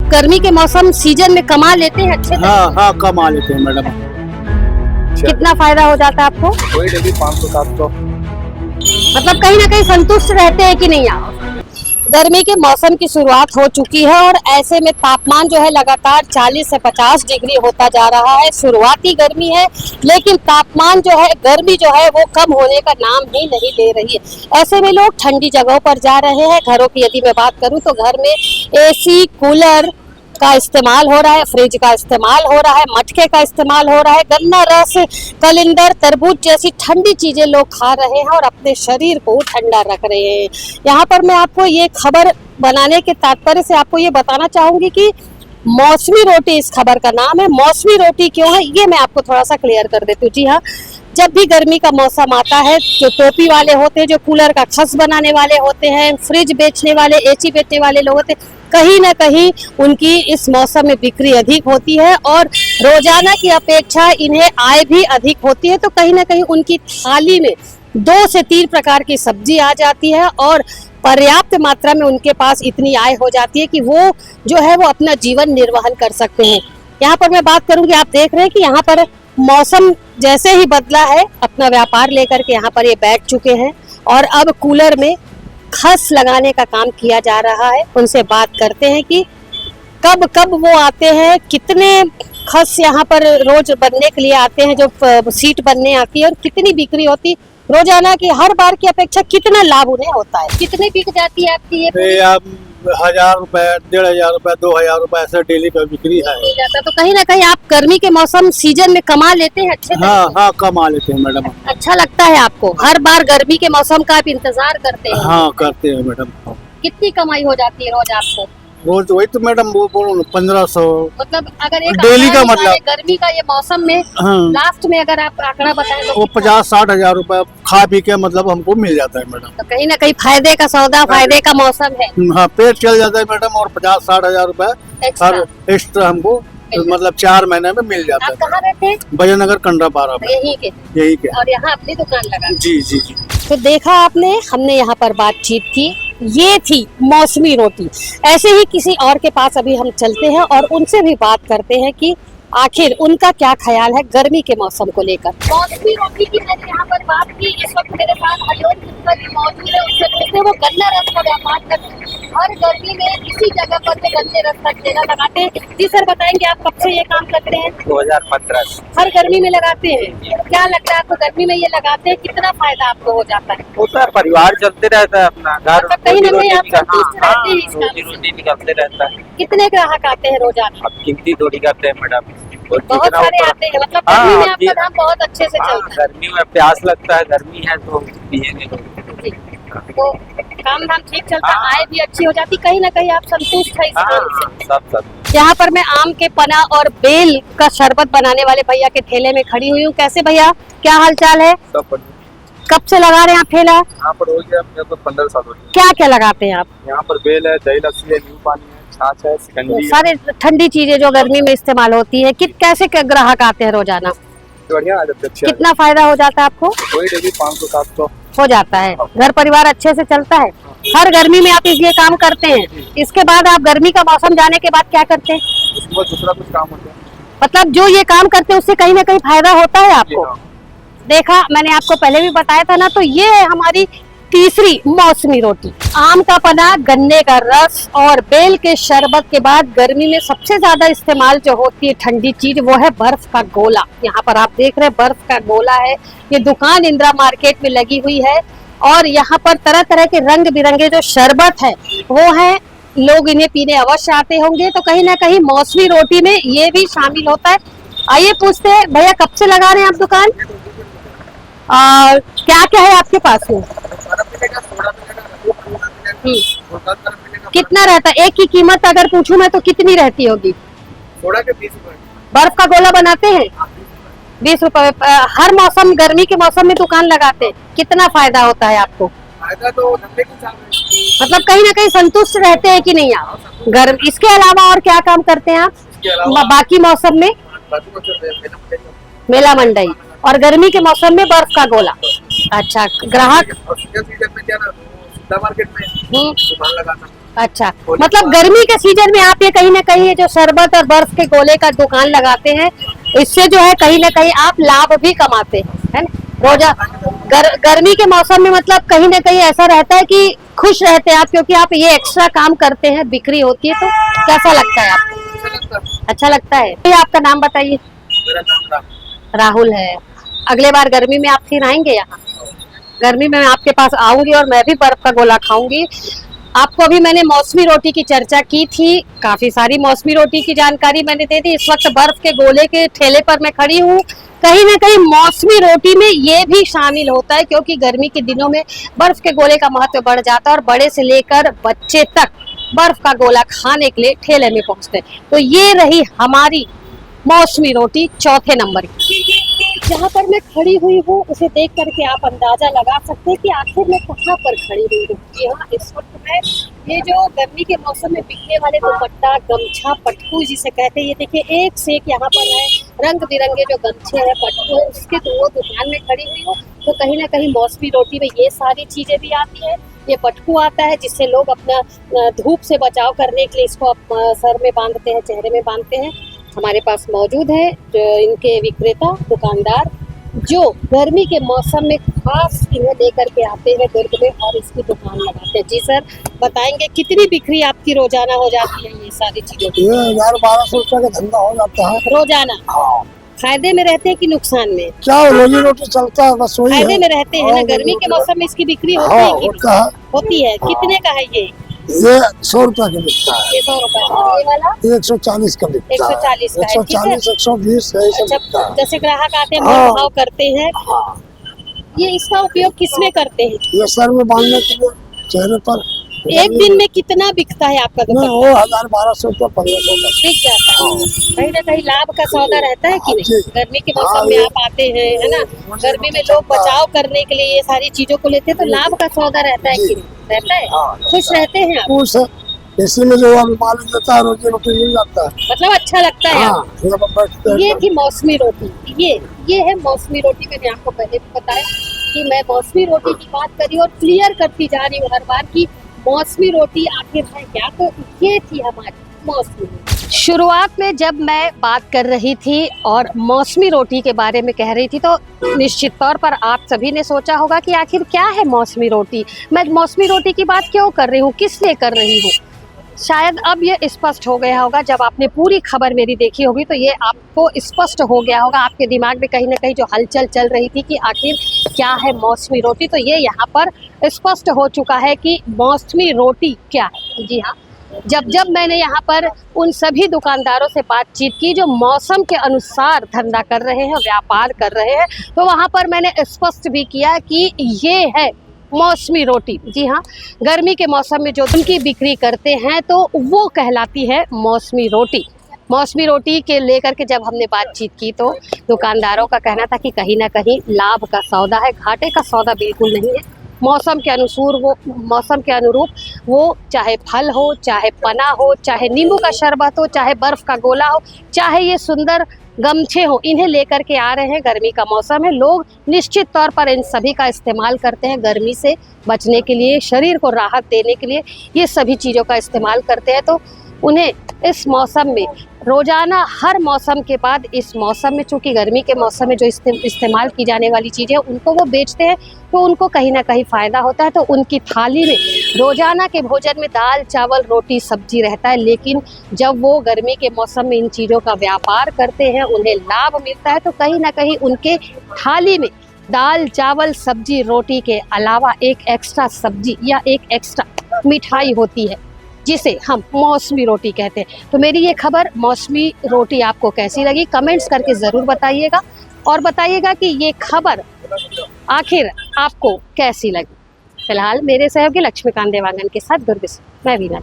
गर्मी के मौसम सीजन में कमा लेते हैं अच्छे से? हाँ कमा लेते हैं मैडम। कितना फायदा हो जाता है आपको? कोई डेली 500-700। मतलब कहीं ना कहीं संतुष्ट रहते हैं कि नहीं आप? गर्मी के मौसम की शुरुआत हो चुकी है और ऐसे में तापमान जो है लगातार 40 से 50 डिग्री होता जा रहा है। शुरुआती गर्मी है लेकिन तापमान जो है, गर्मी जो है वो कम होने का नाम ही नहीं ले रही है। ऐसे में लोग ठंडी जगहों पर जा रहे हैं। घरों की यदि मैं बात करूं तो घर में एसी, कूलर का इस्तेमाल हो रहा है, फ्रिज का इस्तेमाल हो रहा है, मटके का इस्तेमाल हो रहा है, गन्ना रस, कलिंदर, तरबूज जैसी ठंडी चीजें लोग खा रहे हैं और अपने शरीर को ठंडा रख रहे हैं। यहाँ पर मैं आपको ये खबर बनाने के तात्पर्य से आपको ये बताना चाहूंगी कि मौसमी रोटी इस खबर का नाम है। मौसमी रोटी क्यों है ये मैं आपको थोड़ा सा क्लियर कर देती हूँ। जी हाँ, जब भी गर्मी का मौसम आता है, जो टोपी वाले होते हैं, जो कूलर का खस बनाने वाले होते हैं, फ्रिज बेचने वाले, एसी बेचने वाले लोग होते हैं, कहीं ना कहीं उनकी इस मौसम में बिक्री अधिक होती है और रोजाना की अपेक्षा इन्हें आय भी अधिक होती है। तो कहीं ना कहीं उनकी थाली में 2 से 3 प्रकार की सब्जी आ जाती है और पर्याप्त मात्रा में उनके पास इतनी आय हो जाती है कि वो जो है वो अपना जीवन निर्वहन कर सकते हैं। यहाँ पर मैं बात करूंगी, आप देख रहे हैं कि यहाँ पर मौसम जैसे ही बदला है, अपना व्यापार लेकर के यहाँ पर ये बैठ चुके हैं और अब कूलर में खस लगाने का काम किया जा रहा है। उनसे बात करते हैं कि कब कब वो आते हैं, कितने खस यहाँ पर रोज बनने के लिए आते हैं, जो सीट बनने आती है, और कितनी बिक्री होती रोजाना की, हर बार की अपेक्षा कितना लाभ उन्हें होता है। कितने बिक जाती है आपकी ये? 1000 रुपए, 1500 रुपए, 2000 रुपए ऐसे डेली का बिक्री है। जाता तो कहीं ना कहीं आप गर्मी के मौसम सीजन में कमा लेते हैं अच्छे से? हाँ कमा लेते हैं मैडम। अच्छा लगता है आपको? हर बार गर्मी के मौसम का आप इंतजार करते हैं? हाँ करते हैं मैडम। कितनी कमाई हो जाती है रोज आपको? रोज वही तो मैडम वो बोलो 1500। मतलब अगर एक डेली का मतलब गर्मी का ये मौसम में लास्ट में अगर आप आंकड़ा बताएं तो वो 50-60 हजार रुपए खा पी के मतलब हमको मिल जाता है मैडम। तो कहीं ना कहीं फायदे का सौदा, फायदे का मौसम है। हाँ पेट चल जाता है मैडम और 50-60 हजार रुपए हर एक्स्ट्रा हमको मतलब 4 महीने में मिल जाता है। आप कहाँ रहते हैं? भजनगर कंडरापारा में। यही के और यहाँ अपनी दुकान लगा? जी। तो देखा आपने, हमने यहाँ पर बातचीत की, ये थी मौसमी रोटी। ऐसे ही किसी और के पास अभी हम चलते हैं और उनसे भी बात करते हैं कि आखिर उनका क्या ख्याल है गर्मी के मौसम को लेकर। मौसमी रोटी की मैंने यहाँ पर बात की। इस वक्त मेरे साथ अयोध मौजूद है, उनसे पूछते वो गन्ना रस का व्यापार करते हैं। हर गर्मी में इसी जगह पर वे गन्ने रस का ठेला लगाते हैं। जी सर, बताएंगे आप कब से ये काम करते हैं? 2015 से। हर गर्मी में लगाते हैं? क्या लगता है आपको गर्मी में ये लगाते हैं, कितना फायदा आपको हो जाता है? होता है, परिवार चलते रहता है अपना, घर कहीं ना कहीं आप संतुष्ट रहते हैं? रोटी निकलते रहता है। कितने ग्राहक आते हैं रोजाना? अब गिनती थोड़ी करते हैं मैडम, बहुत सारे आते हैं। मतलब गर्मी में आपका काम बहुत अच्छे से चलता है? गर्मी में प्यास लगता है, गर्मी है तो पिएंगे लोग। तो काम धाम ठीक चलता है, आय भी अच्छी हो जाती, कहीं ना कहीं आप संतुष्ट है इस काम से? सब। यहाँ पर मैं आम के पना और बेल का शरबत बनाने वाले भैया के ठेले में खड़ी हुई हूँ। कैसे भैया, क्या हाल चाल है? कब से लगा रहे हैं आप ठेला? यहाँ पर हो गया मेरे को 15 साल हो गए। क्या क्या लगाते हैं आप? यहाँ पर बेल है, दही लस्सी है, नींबू पानी है, छाछ है, शिकंजी है। सारे ठंडी चीजें जो गर्मी में इस्तेमाल होती है। कैसे ग्राहक आते हैं रोजाना? बढ़िया आ जाते हैं। कितना फायदा हो जाता है आपको? कोई डेली 500-700 हो जाता है। घर परिवार अच्छे से चलता है? हर गर्मी में आप इसलिए काम करते हैं। इसके बाद आप गर्मी का मौसम जाने के बाद क्या करते हैं? दूसरा कुछ काम होता है। मतलब जो ये काम करते हैं उससे कहीं ना कहीं फायदा होता है आपको? देखा, मैंने आपको पहले भी बताया था ना। तो ये है हमारी तीसरी मौसमी रोटी। आम का पना, गन्ने का रस और बेल के शरबत के बाद गर्मी में सबसे ज्यादा इस्तेमाल जो होती है ठंडी चीज, वो है बर्फ का गोला। यहाँ पर आप देख रहे हैं बर्फ का गोला है। ये दुकान इंदिरा मार्केट में लगी हुई है और यहाँ पर तरह तरह के रंग बिरंगे जो शरबत है वो है। लोग इन्हें पीने अवश्य आते होंगे। तो कहीं ना कहीं मौसमी रोटी में ये भी शामिल होता है। आइए पूछते हैं, भैया कब से लगा रहे हैं आप दुकान? क्या क्या है आपके पास में? कितना रहता है? एक की कीमत अगर पूछूं मैं तो कितनी रहती होगी? सोडा के 20 रुपए। बर्फ का गोला बनाते हैं 20 रुपए। हर मौसम, गर्मी के मौसम में दुकान लगाते हैं। कितना फायदा होता है आपको? फायदा तो धंधे के साथ है। मतलब कहीं ना कहीं संतुष्ट रहते हैं कि नहीं आप? गर्म इसके अलावा और क्या काम करते हैं आप बाकी मौसम में? मेला मंडई और गर्मी के मौसम में बर्फ का गोला। अच्छा, ग्राहक मार्केट में दुकान लगाता अच्छा, मतलब गर्मी के सीजन में आप ये कहीं ना कहीं ये जो शरबत और बर्फ के गोले का दुकान लगाते हैं, इससे जो है कहीं ना कहीं आप लाभ भी कमाते हैं, है ना? रोजा गर्मी के मौसम में मतलब कहीं ना कहीं ऐसा रहता है कि खुश रहते हैं आप, क्योंकि आप ये एक्स्ट्रा काम करते हैं, बिक्री होती है, तो कैसा लगता है आपको? अच्छा लगता है। ये आपका नाम बताइए। मेरा नाम राहुल है। अगले बार गर्मी में आप फिर आएंगे यहाँ? गर्मी में मैं आपके पास आऊंगी और मैं भी बर्फ का गोला खाऊंगी। आपको अभी मैंने मौसमी रोटी की चर्चा की थी, काफी सारी मौसमी रोटी की जानकारी मैंने दे दी। इस वक्त बर्फ के गोले के ठेले पर मैं खड़ी हूँ। कहीं ना कहीं मौसमी रोटी में ये भी शामिल होता है, क्योंकि गर्मी के दिनों में बर्फ के गोले का महत्व बढ़ जाता है और बड़े से लेकर बच्चे तक बर्फ का गोला खाने के लिए ठेले में पहुंचते हैं। तो ये रही हमारी मौसमी रोटी चौथे नंबर की। जहाँ पर मैं खड़ी हुई हूँ उसे देख करके आप अंदाजा लगा सकते हैं कि आखिर मैं कहाँ पर खड़ी हुई हूँ। जी हाँ, इस वक्त मैं ये जो गर्मी के मौसम में बिकने वाले दुपट्टा, गमछा, पटकू जिसे कहते हैं, ये देखिए एक से एक यहाँ पर है रंग बिरंगे जो गमछे हैं, पटकू है, उसके वो दुकान में खड़ी हुई हूँ। तो कहीं ना कहीं मौसमी रोटी में ये सारी चीजें भी आती है। ये पटकू आता है जिससे लोग अपना धूप से बचाव करने के लिए इसको सर में बांधते हैं, चेहरे में बांधते हैं। हमारे पास मौजूद है जो इनके विक्रेता, दुकानदार, जो गर्मी के मौसम में खास इन्हें लेकर के आते हैं दुर्ग में और इसकी दुकान लगाते हैं। जी सर, बताएंगे कितनी बिक्री आपकी रोजाना हो जाती है ये सारी चीजों की? 1000-1200 रुपए का धंधा हो जाता है रोजाना। हाँ। फायदे में रहते हैं कि नुकसान में? क्या रोजी रोटी चलता है, बस वही फायदे है। में रहते हैं ना। गर्मी के मौसम में इसकी बिक्री होती हाँ, है कि होता है। होती है। कितने का है ये? ये 100 रुपए का बिकता है। ये 100 रुपए का। ये वाला 140 का बिकता है। 140 का है, ठीक है। 140, 120 है, ऐसे बिकता है। जैसे ग्राहक आते हैं, हाँ। मोल भाव करते हैं। हाँ। ये इसका उपयोग किसमें करते हैं? ये सर में बांधने के लिए, चेहरे पर। एक दिन में कितना बिकता है आपका नहीं, दुपट्टा? वो 1000-1200 रुपए 1500 का बिक जाता है। कहीं ना कहीं लाभ का सौदा रहता है कि नहीं? जी। गर्मी के हाँ, मौसम में ये- आप आते हैं, है ना? मुझे गर्मी में रोटी लोग चलता है। बचाव करने के लिए ये सारी चीजों को लेते हैं, तो लाभ का सौदा रहता है जी। कि नहीं? रहता है। हाँ। खुश रहते हैं आप? उस इसी में जो मालिक देता है, रोजी रोटी मिल जाता है। मतलब अच्छा लगता है हाँ, आपको? यहाँ पर बैठते ये हैं। थी मौसमी रोटी। ये है मौसमी रोटी। मैंने आपको पहले भी बताया कि मैं मौसमी रोटी की बात करी और क्लियर करती जा रही हूँ हर बार की मौसमी रोटी आखिर है क्या। तो ये थी हमारी मौसमी रोटी। शुरुआत में जब मैं बात कर रही थी और मौसमी रोटी के बारे में कह रही थी, तो निश्चित तौर पर आप सभी ने सोचा होगा कि आखिर क्या है मौसमी रोटी, मैं मौसमी रोटी की बात क्यों कर रही हूँ, किस लिए कर रही हूँ। शायद अब ये स्पष्ट हो गया होगा। जब आपने पूरी खबर मेरी देखी होगी तो ये आपको स्पष्ट हो गया होगा, आपके दिमाग में कहीं ना कहीं जो हलचल चल रही थी कि आखिर क्या है मौसमी रोटी, तो ये यहाँ पर स्पष्ट हो चुका है कि मौसमी रोटी क्या है। जी हाँ, जब मैंने यहाँ पर उन सभी दुकानदारों से बातचीत की जो मौसम के अनुसार धंधा कर रहे हैं, व्यापार कर रहे हैं, तो वहाँ पर मैंने स्पष्ट भी किया कि ये है मौसमी रोटी। जी हाँ, गर्मी के मौसम में जो उनकी बिक्री करते हैं तो वो कहलाती है मौसमी रोटी। मौसमी रोटी के लेकर के जब हमने बातचीत की तो दुकानदारों का कहना था कि कहीं ना कहीं लाभ का सौदा है, घाटे का सौदा बिल्कुल नहीं है। मौसम के अनुरूप वो चाहे फल हो, चाहे पना हो, चाहे नींबू का शरबत हो, चाहे बर्फ का गोला हो, चाहे ये सुंदर गमछे हो, इन्हें लेकर के आ रहे हैं। गर्मी का मौसम है, लोग निश्चित तौर पर इन सभी का इस्तेमाल करते हैं गर्मी से बचने के लिए, शरीर को राहत देने के लिए ये सभी चीज़ों का इस्तेमाल करते हैं। तो उन्हें इस मौसम में रोजाना हर मौसम के बाद इस मौसम में, चूंकि गर्मी के मौसम में जो इस्तेमाल की जाने वाली चीज़ें उनको वो बेचते हैं, तो उनको कहीं ना कहीं फ़ायदा होता है। तो उनकी थाली में रोजाना के भोजन में दाल, चावल, रोटी, सब्जी रहता है। लेकिन जब वो गर्मी के मौसम में इन चीज़ों का व्यापार करते हैं, उन्हें लाभ मिलता है, तो कहीं ना कहीं उनके थाली में दाल, चावल, सब्जी, रोटी के अलावा एक एक्स्ट्रा सब्जी या एक एक्स्ट्रा मिठाई होती है, जिसे हम मौसमी रोटी कहते हैं। तो मेरी ये खबर मौसमी रोटी आपको कैसी लगी, कमेंट्स करके ज़रूर बताइएगा और बताइएगा कि ये खबर आखिर आपको कैसी लगी। फिलहाल मेरे सहयोगी लक्ष्मीकांत देवांगन के साथ दुर्ग से मैं वीना।